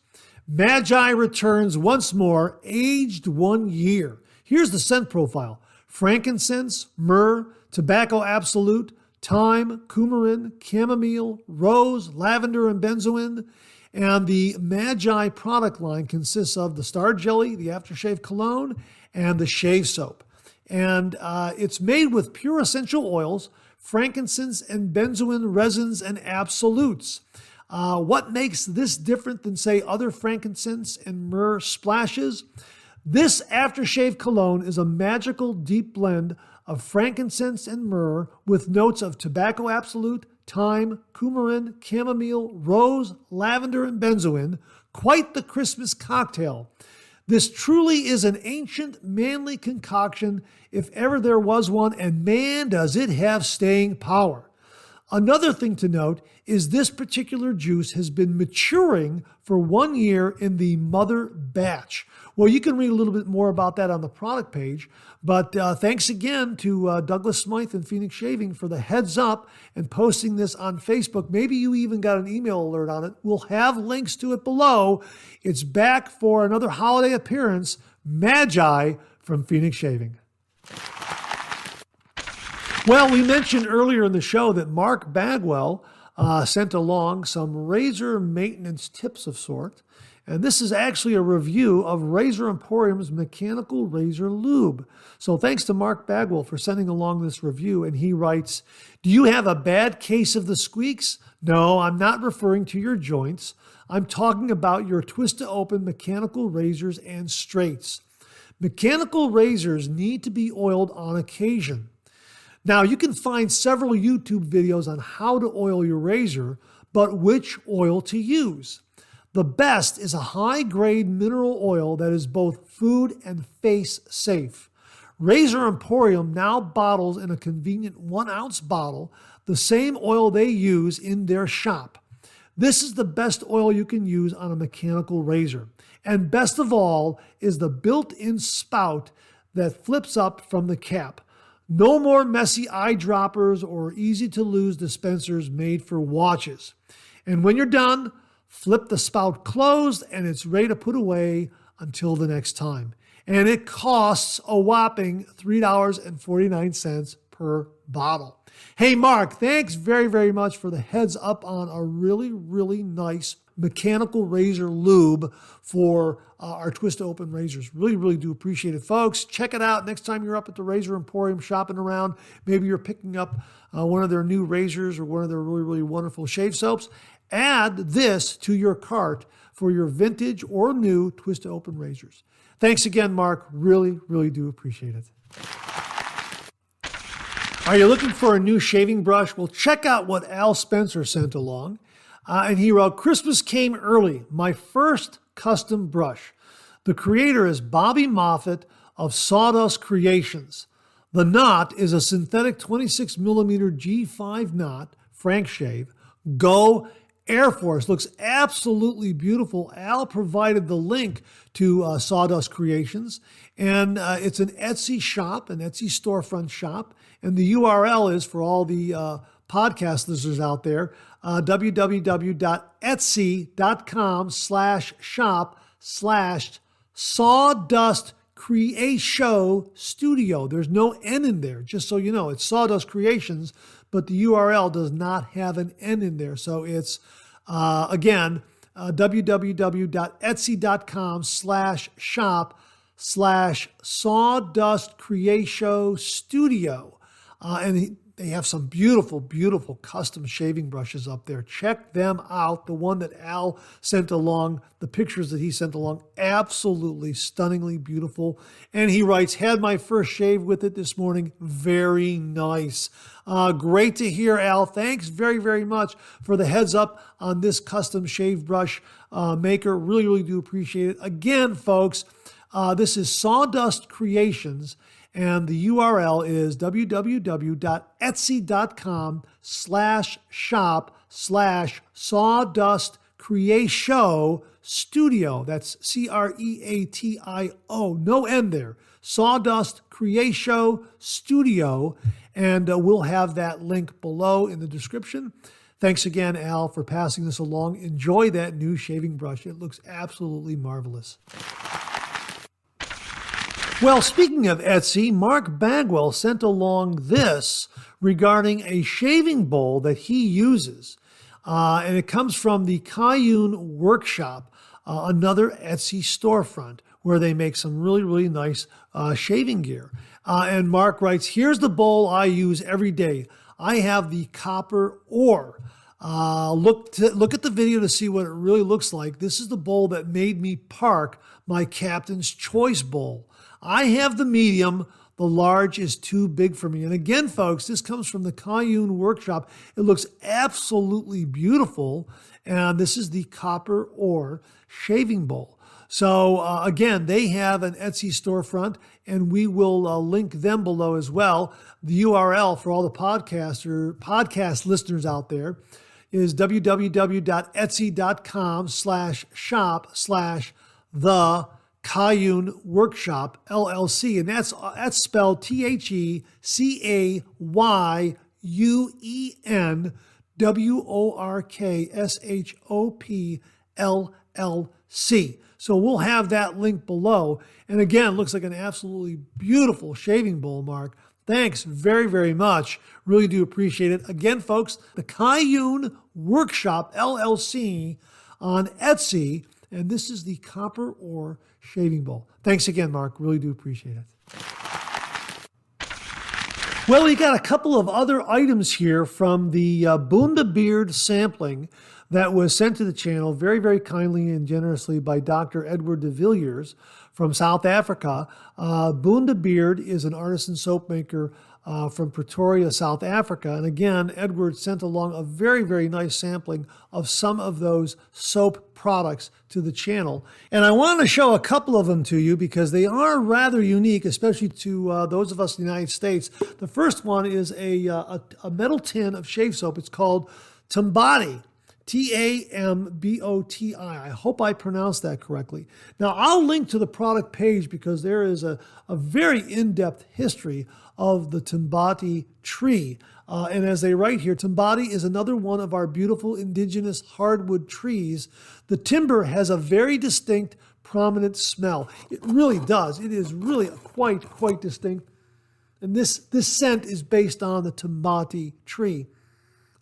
A: Magi returns once more, aged 1 year. Here's the scent profile. Frankincense, myrrh, tobacco absolute, thyme, coumarin, chamomile, rose, lavender, and benzoin. And the Magi product line consists of the Star Jelly, the aftershave cologne, and the shave soap. And it's made with pure essential oils, frankincense and benzoin resins and absolutes. What makes this different than, say, other frankincense and myrrh splashes? This aftershave cologne is a magical deep blend of frankincense and myrrh with notes of tobacco absolute, thyme, coumarin, chamomile, rose, lavender, and benzoin. Quite the Christmas cocktail. This truly is an ancient, manly concoction, if ever there was one, and man, does it have staying power. Another thing to note is this particular juice has been maturing for 1 year in the mother batch. Well, you can read a little bit more about that on the product page, but thanks again to Douglas Smythe and Phoenix Shaving for the heads up and posting this on Facebook. Maybe you even got an email alert on it. We'll have links to it below. It's back for another holiday appearance, Magi from Phoenix Shaving. Well, we mentioned earlier in the show that Mark Bagwell sent along some razor maintenance tips of sort. And this is actually a review of Razor Emporium's mechanical razor lube. So thanks to Mark Bagwell for sending along this review. And he writes, "Do you have a bad case of the squeaks? No, I'm not referring to your joints. I'm talking about your twist-to-open mechanical razors and straights. Mechanical razors need to be oiled on occasion. Now, you can find several YouTube videos on how to oil your razor, but which oil to use. The best is a high-grade mineral oil that is both food and face safe. Razor Emporium now bottles in a convenient 1-ounce bottle the same oil they use in their shop. This is the best oil you can use on a mechanical razor. And best of all is the built-in spout that flips up from the cap. No more messy eyedroppers or easy-to-lose dispensers made for watches. And when you're done, flip the spout closed and it's ready to put away until the next time. And it costs a whopping $3.49 per bottle. Hey, Mark, thanks very, very much for the heads up on a really, really nice mechanical razor lube for our twist open razors. Really, really do appreciate it, folks. Check it out next time you're up at the Razor Emporium shopping around. Maybe you're picking up one of their new razors or one of their really, really wonderful shave soaps. Add this to your cart for your vintage or new twist open razors. Thanks again, Mark. Really, really do appreciate it. Are you looking for a new shaving brush? Well, check out what Al Spencer sent along. And he wrote, Christmas came early, my first custom brush. The creator is Bobby Moffett of Sawdust Creations. The knot is a synthetic 26 millimeter G5 knot, Frank shave. Go Air Force. Looks absolutely beautiful. Al provided the link to Sawdust Creations, and it's an Etsy shop, an Etsy storefront shop, and the URL is for all the podcast listeners out there, www.etsy.com/shop/Sawdust Creation Studio. There's no N in there, just so you know. It's Sawdust Creations, but the URL does not have an N in there. So it's, again, www.etsy.com/shop/Sawdust Creation Studio. And they have some beautiful, beautiful custom shaving brushes up there. Check them out. The one that Al sent along, the pictures that he sent along, absolutely stunningly beautiful. And he writes, had my first shave with it this morning. Very nice. Great to hear, Al. Thanks very, very much for the heads up on this custom shave brush maker. Really, really do appreciate it. Again, folks, this is Sawdust Creations. And the URL is www.etsy.com/shop/Sawdust Creation Studio. That's CREATIO. No N there. Sawdust Creation Studio. And we'll have that link below in the description. Thanks again, Al, for passing this along. Enjoy that new shaving brush. It looks absolutely marvelous. Well, speaking of Etsy, Mark Bagwell sent along this regarding a shaving bowl that he uses. And it comes from the CaYuen workshop, another Etsy storefront where they make some really, really nice shaving gear. And Mark writes, here's the bowl I use every day. I have the copper ore. Look at the video to see what it really looks like. This is the bowl that made me park my Captain's Choice bowl. I have the medium. The large is too big for me. And again, folks, this comes from the CaYuen workshop. It looks absolutely beautiful. And this is the copper ore shaving bowl. So again, they have an Etsy storefront, and we will link them below as well. The URL for all the podcast listeners out there is www.etsy.com/shop/the CaYuen Workshop LLC, and that's spelled THECAYUNWORKSHOP So we'll have that link below. And again, looks like an absolutely beautiful shaving bowl, Mark. Thanks very, very much. Really do appreciate it. Again, folks, the CaYuen Workshop LLC on Etsy, and this is the copper ore shaving bowl. Thanks again, Mark. Really do appreciate it. Well, we got a couple of other items here from the Bundubeard sampling that was sent to the channel very, very kindly and generously by Dr. Edward de Villiers from South Africa. Bundubeard is an artisan soap maker from Pretoria, South Africa. And again, Edward sent along a very, very nice sampling of some of those soap products to the channel. And I want to show a couple of them to you because they are rather unique, especially to those of us in the United States. The first one is a metal tin of shave soap. It's called Tamboti. Tamboti. I hope I pronounced that correctly. Now, I'll link to the product page because there is a very in-depth history of the Tamboti tree. And as they write here, Tamboti is another one of our beautiful indigenous hardwood trees. The timber has a very distinct, prominent smell. It really does. It is really quite distinct. And this scent is based on the Tamboti tree.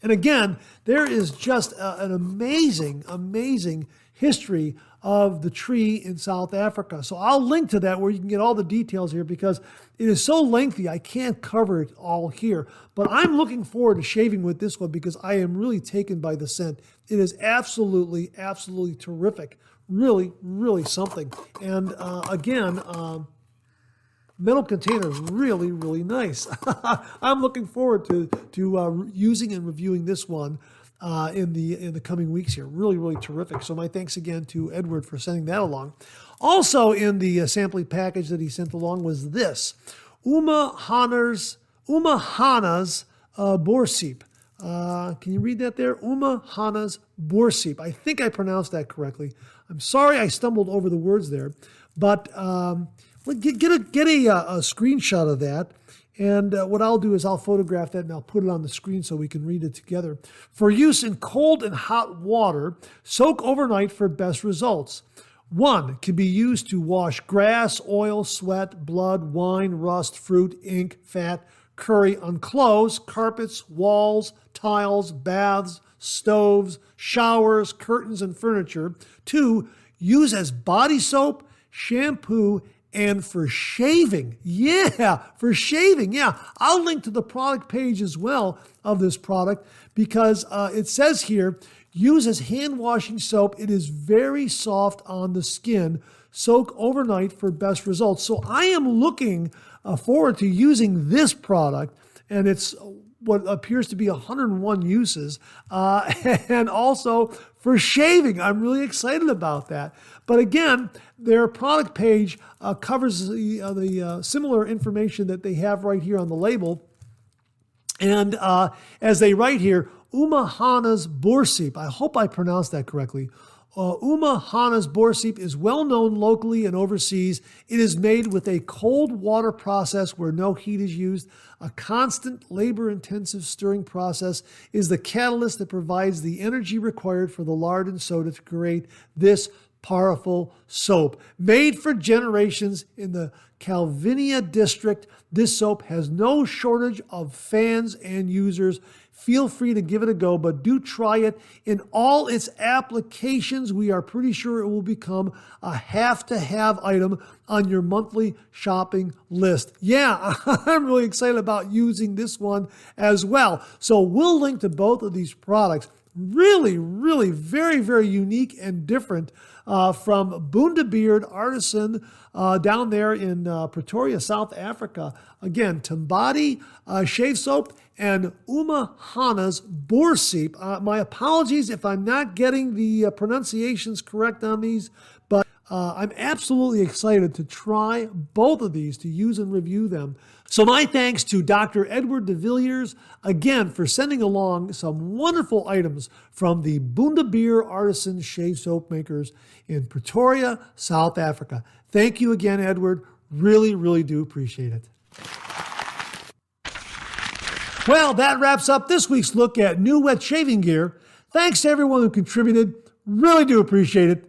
A: And again, there is just an amazing, amazing history of the tree in South Africa. So I'll link to that where you can get all the details here because it is so lengthy, I can't cover it all here. But I'm looking forward to shaving with this one because I am really taken by the scent. It is absolutely, absolutely terrific. Really, really something. And again, metal container is really, really nice. I'm looking forward to using and reviewing this one in the coming weeks here. Really, really terrific. So my thanks again to Edward for sending that along. Also in the sampling package that he sent along was this, Ouma Hanna's Borsip. Can you read that there? Ouma Hanna's Borsip. I think I pronounced that correctly. I'm sorry I stumbled over the words there, but get a screenshot of that. And what I'll do is I'll photograph that and I'll put it on the screen so we can read it together. For use in cold and hot water, soak overnight for best results. 1. Can be used to wash grass, oil, sweat, blood, wine, rust, fruit, ink, fat, curry on clothes, carpets, walls, tiles, baths, stoves, showers, curtains, and furniture. 2. Use as body soap, shampoo, and for shaving. Yeah, for shaving. Yeah, I'll link to the product page as well of this product because it says here, use as hand washing soap. It is very soft on the skin. Soak overnight for best results. So I am looking forward to using this product, and it's what appears to be 101 uses, and also for shaving. I'm really excited about that. But again, their product page covers the similar information that they have right here on the label. And as they write here, Ouma Hanna's Borsip, I hope I pronounced that correctly. Ouma Hanna's Borsip is well known locally and overseas. It is made with a cold water process where no heat is used. A constant labor-intensive stirring process is the catalyst that provides the energy required for the lard and soda to create this powerful soap. Made for generations in the Calvinia district, this soap has no shortage of fans and users. Feel free to give it a go, but do try it in all its applications. We are pretty sure it will become a have-to-have item on your monthly shopping list. Yeah, I'm really excited about using this one as well. So we'll link to both of these products. Really, really very, very unique and different from Bundubeard Artisan down there in Pretoria, South Africa. Again, Tamboti shave soap and Ouma Hanna's Borsip. My apologies if I'm not getting the pronunciations correct on these, but I'm absolutely excited to try both of these, to use and review them. So my thanks to Dr. Edward de Villiers, again, for sending along some wonderful items from the Bundubeard Artisan Shave Soap Makers in Pretoria, South Africa. Thank you again, Edward. Really, really do appreciate it. Well, that wraps up this week's look at new wet shaving gear. Thanks to everyone who contributed. Really do appreciate it.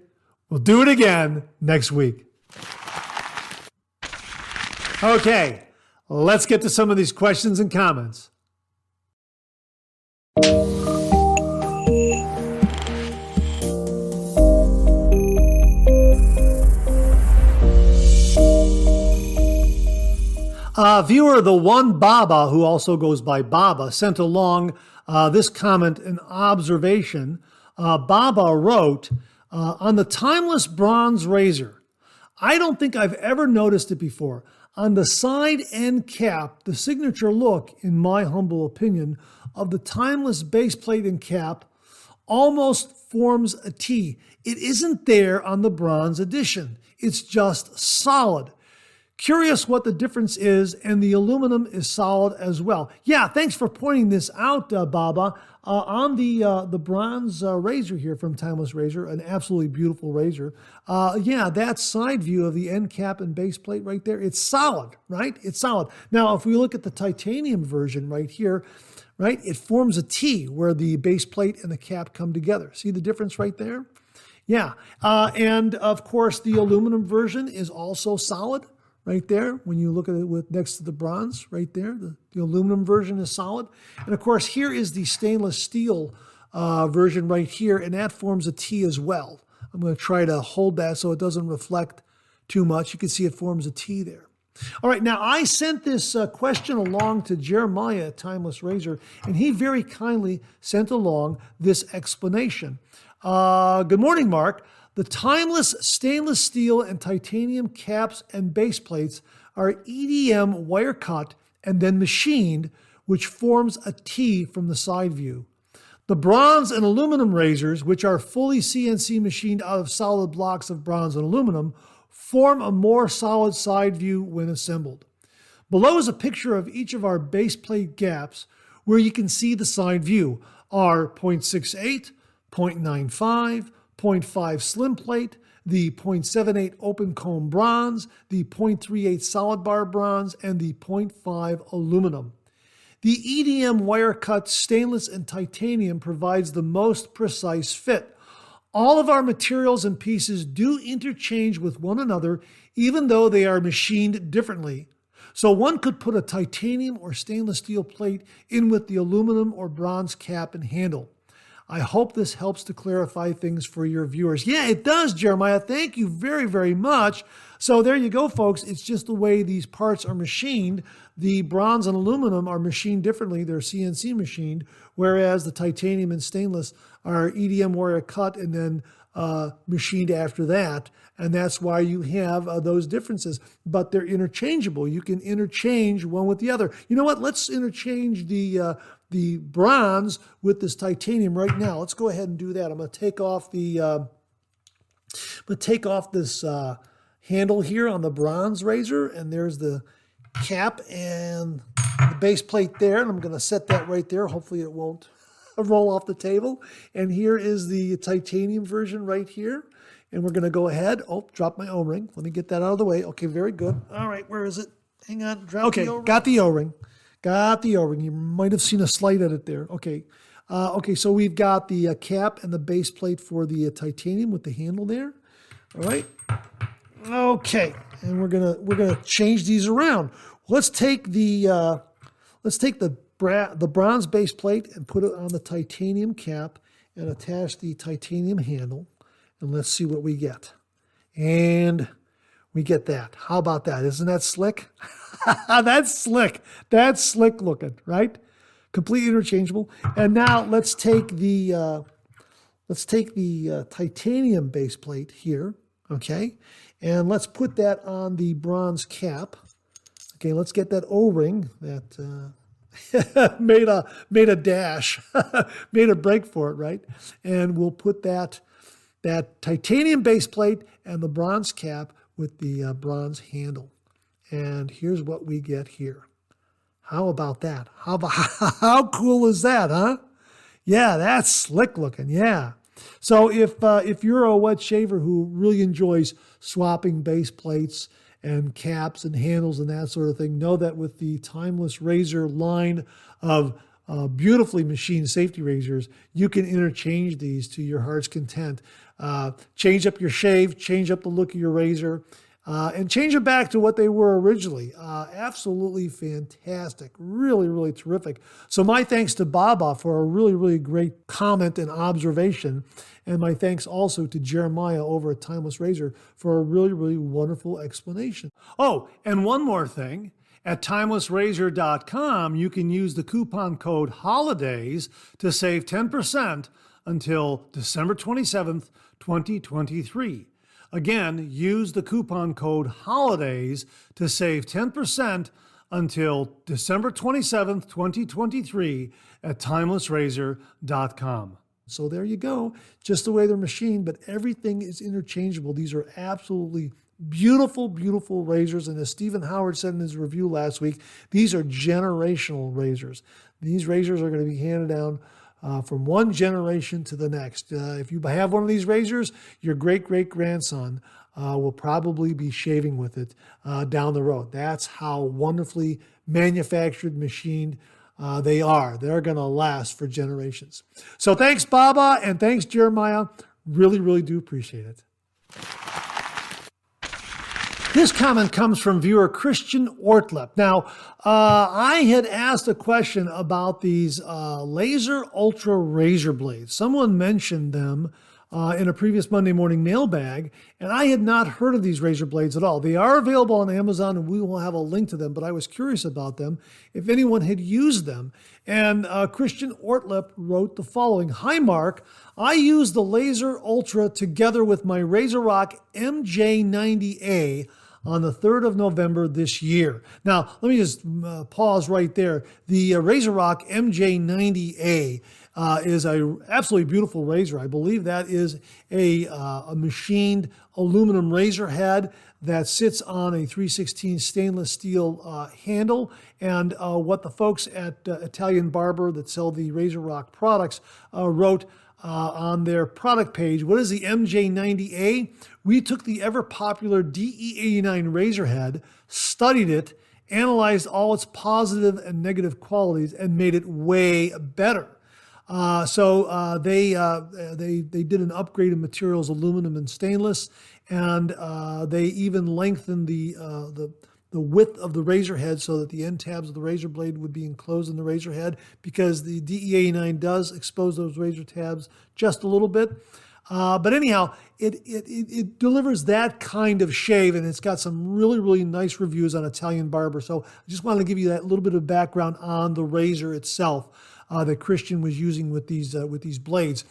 A: We'll do it again next week. Okay, let's get to some of these questions and comments. Viewer The One Baba, who also goes by Baba, sent along this comment and observation. Baba wrote, on the timeless bronze razor, I don't think I've ever noticed it before. On the side end cap, the signature look, in my humble opinion, of the timeless base plate and cap almost forms a T. It isn't there on the bronze edition. It's just solid. Curious what the difference is, and the aluminum is solid as well. Yeah, thanks for pointing this out, Baba. On the bronze razor here from Timeless Razor, an absolutely beautiful razor. Yeah, that side view of the end cap and base plate right there, it's solid, right? It's solid. Now, if we look at the titanium version right here, right, it forms a T where the base plate and the cap come together. See the difference right there? Yeah, and of course, the aluminum version is also solid, right there. When you look at it with next to the bronze right there, the aluminum version is solid. And of course, here is the stainless steel version right here, and that forms a T as well. I'm going to try to hold that so it doesn't reflect too much. You can see it forms a T there. All right, now I sent this question along to Jeremiah at Timeless Razor, and he very kindly sent along this explanation. Good morning, Mark. The Timeless stainless steel and titanium caps and base plates are EDM wire cut and then machined, which forms a T from the side view. The bronze and aluminum razors, which are fully CNC machined out of solid blocks of bronze and aluminum, form a more solid side view when assembled. Below is a picture of each of our base plate gaps where you can see the side view are 0.68, 0.95, 0.5 slim plate, the 0.78 open comb bronze, the 0.38 solid bar bronze, and the 0.5 aluminum. The EDM wire cut stainless and titanium provides the most precise fit. All of our materials and pieces do interchange with one another, even though they are machined differently. So one could put a titanium or stainless steel plate in with the aluminum or bronze cap and handle. I hope this helps to clarify things for your viewers. Yeah, it does, Jeremiah. Thank you very, very much. So there you go, folks. It's just the way these parts are machined. The bronze and aluminum are machined differently. They're CNC machined, whereas the titanium and stainless are EDM wire cut and then machined after that. And that's why you have those differences. But they're interchangeable. You can interchange one with the other. You know what? Let's interchange the bronze with this titanium right now. Let's go ahead and do that. I'm going to take off this handle here on the bronze razor, and there's the cap and the base plate there, and I'm going to set that right there. Hopefully it won't roll off the table. And here is the titanium version right here. And we're going to go ahead. Oh, drop my O-ring. Let me get that out of the way. Okay, very good. All right, where is it? Hang on. Okay, got the O-ring. Got the O-ring. You might have seen a slight edit there. Okay. Okay, so we've got the cap and the base plate for the titanium with the handle there. All right. Okay, and we're gonna change these around. Let's take the bronze base plate and put it on the titanium cap and attach the titanium handle, and let's see what we get. And we get that. How about that? Isn't that slick? That's slick. That's slick looking, right? Completely interchangeable. And now let's take the titanium base plate here, okay? And let's put that on the bronze cap. Okay, let's get that O-ring that made a dash, made a break for it, right? And we'll put that titanium base plate and the bronze cap with the bronze handle. And here's what we get here. How about that? How cool is that, huh? Yeah, that's slick looking, yeah. So if you're a wet shaver who really enjoys swapping base plates and caps and handles and that sort of thing, know that with the Timeless Razor line of beautifully machined safety razors, you can interchange these to your heart's content. Change up your shave, change up the look of your razor, and change them back to what they were originally. Absolutely fantastic. Really, really terrific. So my thanks to Baba for a really, really great comment and observation. And my thanks also to Jeremiah over at Timeless Razor for a really, really wonderful explanation. Oh, and one more thing. At timelessrazor.com, you can use the coupon code HOLIDAYS to save 10% until December 27th, 2023. Again, use the coupon code HOLIDAYS to save 10% until December 27th, 2023 at timelessrazor.com. So there you go. Just the way they're machined, but everything is interchangeable. These are absolutely beautiful, beautiful razors. And as Stephen Howard said in his review last week, these are generational razors. These razors are going to be handed down from one generation to the next. If you have one of these razors, your great-great-grandson will probably be shaving with it down the road. That's how wonderfully manufactured, machined they are. They're going to last for generations. So thanks, Baba, and thanks, Jeremiah. Really, really do appreciate it. This comment comes from viewer Christian Ortlep. Now, I had asked a question about these Laser Ultra razor blades. Someone mentioned them in a previous Monday morning mailbag, and I had not heard of these razor blades at all. They are available on Amazon, and we will have a link to them, but I was curious about them, if anyone had used them. And Christian Ortlep wrote the following: Hi, Mark. I use the Laser Ultra together with my RazorRock MJ90A on the 3rd of November this year. Now, let me just pause right there. The RazorRock MJ90A is a absolutely beautiful razor. I believe that is a machined aluminum razor head that sits on a 3/16 stainless steel handle. And what the folks at Italian Barber that sell the RazorRock products wrote on their product page. What is the MJ90A? We took the ever popular DE89 razor head, studied it, analyzed all its positive and negative qualities, and made it way better. So they did an upgrade of materials, aluminum and stainless, and they even lengthened the width of the razor head so that the end tabs of the razor blade would be enclosed in the razor head, because the DE89 does expose those razor tabs just a little bit. But anyhow, it delivers that kind of shave, and it's got some really, really nice reviews on Italian Barber. So I just wanted to give you that little bit of background on the razor itself that Christian was using with these blades.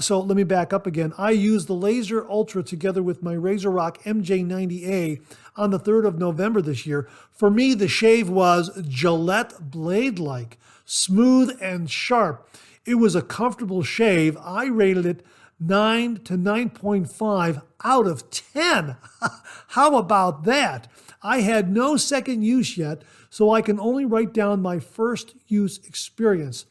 A: So let me back up again. I used the Laser Ultra together with my RazorRock MJ90A on the 3rd of November this year. For me, the shave was Gillette blade-like, smooth and sharp. It was a comfortable shave. I rated it 9 to 9.5 out of 10. How about that? I had no second use yet, so I can only write down my first use experience.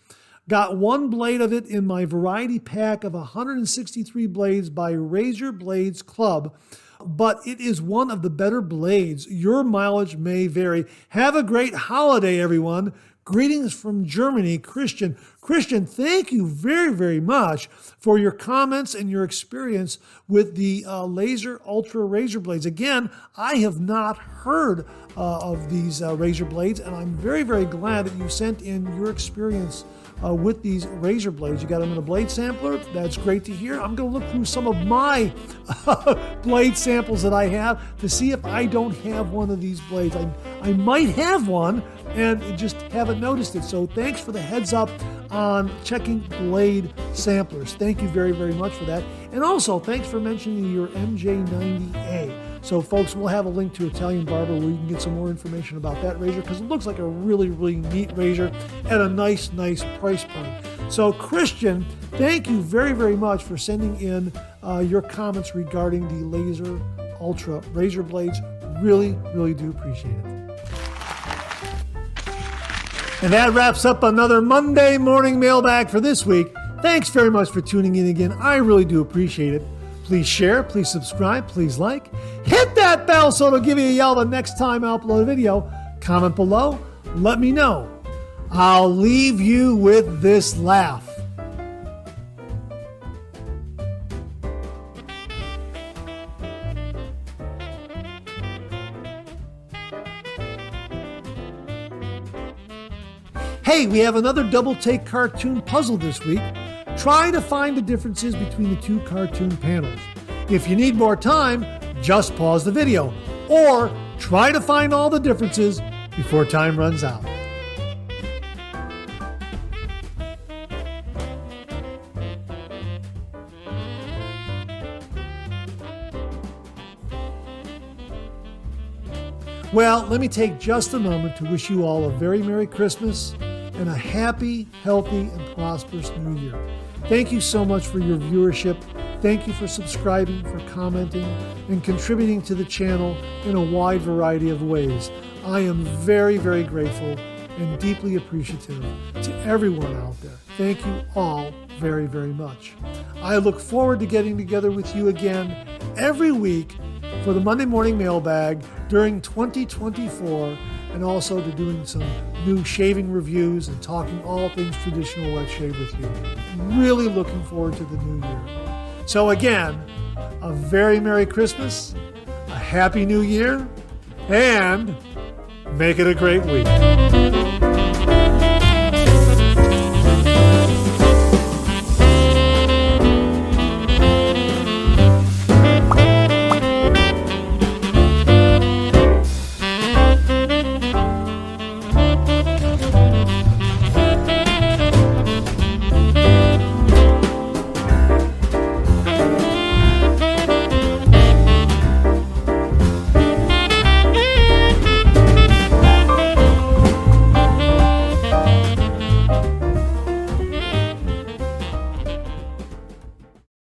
A: Got one blade of it in my variety pack of 163 blades by Razor Blades Club, but it is one of the better blades. Your mileage may vary. Have a great holiday, everyone. Greetings from Germany, Christian. Christian, thank you very, very much for your comments and your experience with the Laser Ultra razor blades. Again, I have not heard of these razor blades, and I'm very, very glad that you sent in your experience with these razor blades. You got them in a blade sampler. That's great to hear. I'm going to look through some of my blade samples that I have to see if I don't have one of these blades. I might have one and just haven't noticed it. So thanks for the heads up on checking blade samplers. Thank you very, very much for that. And also, thanks for mentioning your MJ90A. So folks, we'll have a link to Italian Barber where you can get some more information about that razor, because it looks like a really, really neat razor at a nice, nice price point. So Christian, thank you very, very much for sending in your comments regarding the Laser Ultra razor blades. Really, really do appreciate it. And that wraps up another Monday morning mailbag for this week. Thanks very much for tuning in again. I really do appreciate it. Please share, please subscribe, please like. Hit that bell so it'll give you a yell the next time I upload a video. Comment below, let me know. I'll leave you with this laugh. Hey, we have another double take cartoon puzzle this week. Try to find the differences between the two cartoon panels. If you need more time, just pause the video, or try to find all the differences before time runs out. Well, let me take just a moment to wish you all a very Merry Christmas and a happy, healthy, and prosperous New Year. Thank you so much for your viewership. Thank you for subscribing, for commenting, and contributing to the channel in a wide variety of ways. I am very, very grateful and deeply appreciative to everyone out there. Thank you all very, very much. I look forward to getting together with you again every week for the Monday morning mailbag during 2024, and also to doing some new shaving reviews and talking all things traditional wet shave with you. Really looking forward to the new year. So again, a very Merry Christmas, a Happy New Year, and make it a great week.